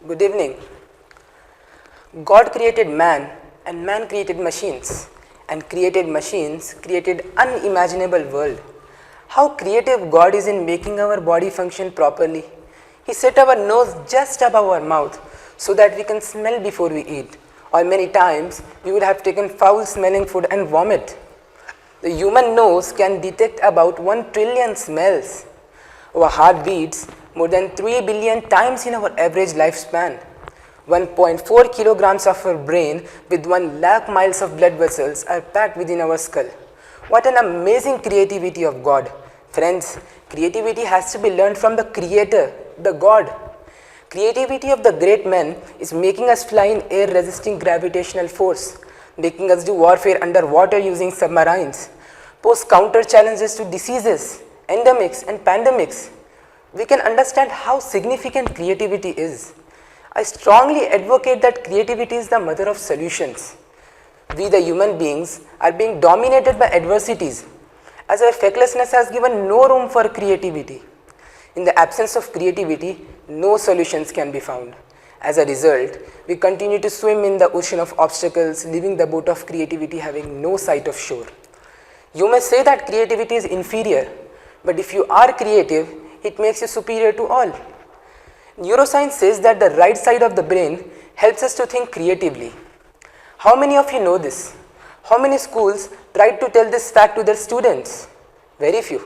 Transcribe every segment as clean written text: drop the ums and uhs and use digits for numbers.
Good evening. God created man and man created machines, and created machines created unimaginable world. How creative God is in making our body function properly. He set our nose just above our mouth so that we can smell before we eat, or many times we would have taken foul smelling food and vomit. The human nose can detect about 1 trillion smells. Our heart beats more than 3 billion times in our average lifespan. 1.4 kilograms of our brain with 1 lakh miles of blood vessels are packed within our skull. What an amazing creativity of God. Friends, creativity has to be learned from the Creator, the God. Creativity of the great men is making us fly in air resisting gravitational force, making us do warfare underwater using submarines, pose counter challenges to diseases, endemics and pandemics. We can understand how significant creativity is. I strongly advocate that creativity is the mother of solutions. We the human beings are being dominated by adversities, as our fecklessness has given no room for creativity. In the absence of creativity, no solutions can be found. As a result, we continue to swim in the ocean of obstacles, leaving the boat of creativity having no sight of shore. You may say that creativity is inferior, but if you are creative, it makes you superior to all. Neuroscience says that the right side of the brain helps us to think creatively. How many of you know this? How many schools tried to tell this fact to their students? Very few.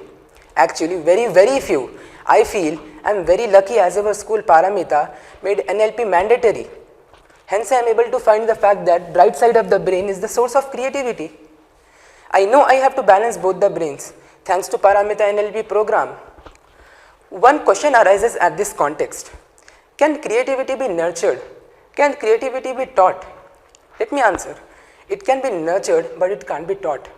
Actually, very few. I feel I am very lucky as our school Paramita made NLP mandatory. Hence, I am able to find the fact that right side of the brain is the source of creativity. I know I have to balance both the brains thanks to Paramita NLP program. One question arises at this context. Can creativity be nurtured? Can creativity be taught? Let me answer. It can be nurtured, but it can't be taught.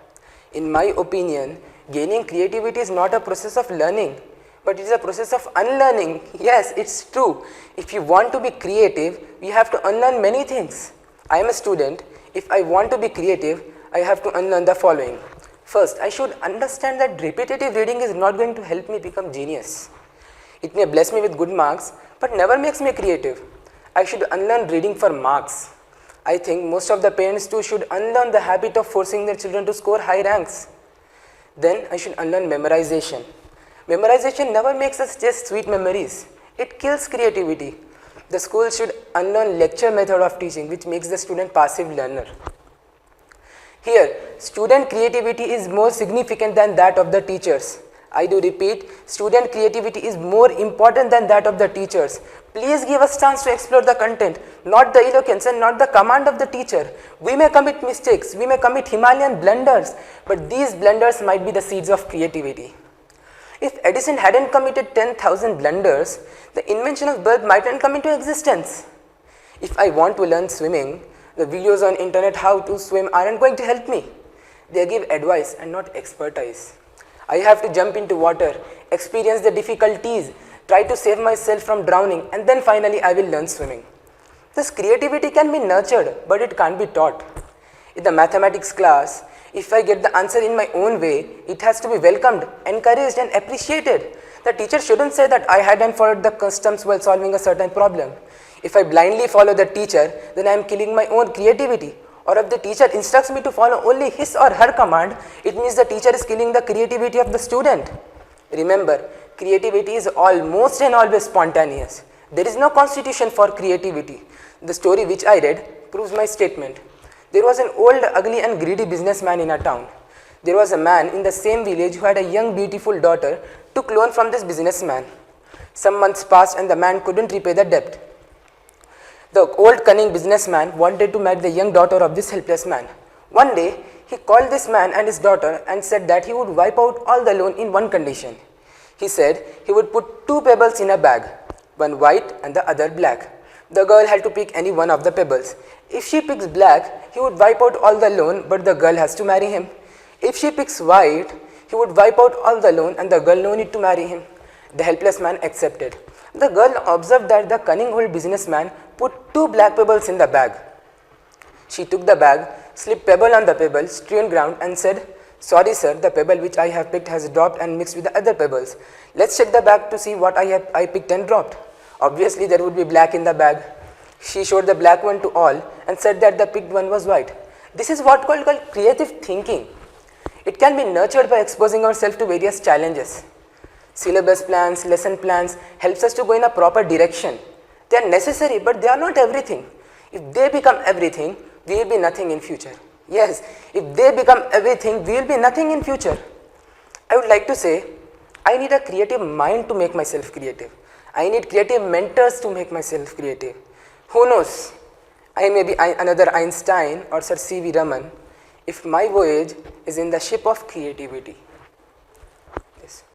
In my opinion, gaining creativity is not a process of learning, but it is a process of unlearning. Yes, it's true. If you want to be creative, you have to unlearn many things. I am a student. If I want to be creative, I have to unlearn the following. First, I should understand that repetitive reading is not going to help me become genius. It may bless me with good marks, but never makes me creative. I should unlearn reading for marks. I think most of the parents too should unlearn the habit of forcing their children to score high ranks. Then I should unlearn memorization. Memorization never makes us just sweet memories. It kills creativity. The school should unlearn lecture method of teaching, which makes the student passive learner. Here, student creativity is more significant than that of the teachers. I do repeat, student creativity is more important than that of the teachers. Please give us chance to explore the content, not the eloquence and not the command of the teacher. We may commit mistakes, we may commit Himalayan blunders, but these blunders might be the seeds of creativity. If Edison hadn't committed 10,000 blunders, the invention of bulb mightn't come into existence. If I want to learn swimming, the videos on internet how to swim aren't going to help me. They give advice and not expertise. I have to jump into water, experience the difficulties, try to save myself from drowning, and then finally I will learn swimming. Thus creativity can be nurtured, but it can't be taught. In the mathematics class, if I get the answer in my own way, it has to be welcomed, encouraged and appreciated. The teacher shouldn't say that I hadn't followed the customs while solving a certain problem. If I blindly follow the teacher, then I am killing my own creativity. Or if the teacher instructs me to follow only his or her command, it means the teacher is killing the creativity of the student. Remember, creativity is almost and always spontaneous. There is no constitution for creativity. The story which I read proves my statement. There was an old, ugly and greedy businessman in a town. There was a man in the same village who had a young, beautiful daughter, took loan from this businessman. Some months passed and the man couldn't repay the debt. The old cunning businessman wanted to marry the young daughter of this helpless man. One day, he called this man and his daughter and said that he would wipe out all the loan in one condition. He said he would put 2 pebbles in a bag, one white and the other black. The girl had to pick any one of the pebbles. If she picks black, he would wipe out all the loan, but the girl has to marry him. If she picks white, he would wipe out all the loan and the girl no need to marry him. The helpless man accepted. The girl observed that the cunning old businessman put 2 black pebbles in the bag. She took the bag, slipped pebble on the pebble, strewn ground and said, "Sorry sir, the pebble which I have picked has dropped and mixed with the other pebbles. Let's check the bag to see what I picked and dropped." Obviously, there would be black in the bag. She showed the black one to all and said that the picked one was white. This is what called creative thinking. It can be nurtured by exposing ourselves to various challenges. Syllabus plans, lesson plans helps us to go in a proper direction. They are necessary, but they are not everything. If they become everything, we will be nothing in future. Yes, if they become everything, we will be nothing in future. I would like to say, I need a creative mind to make myself creative. I need creative mentors to make myself creative. Who knows? I may be another Einstein or Sir C.V. Raman if my voyage is in the ship of creativity.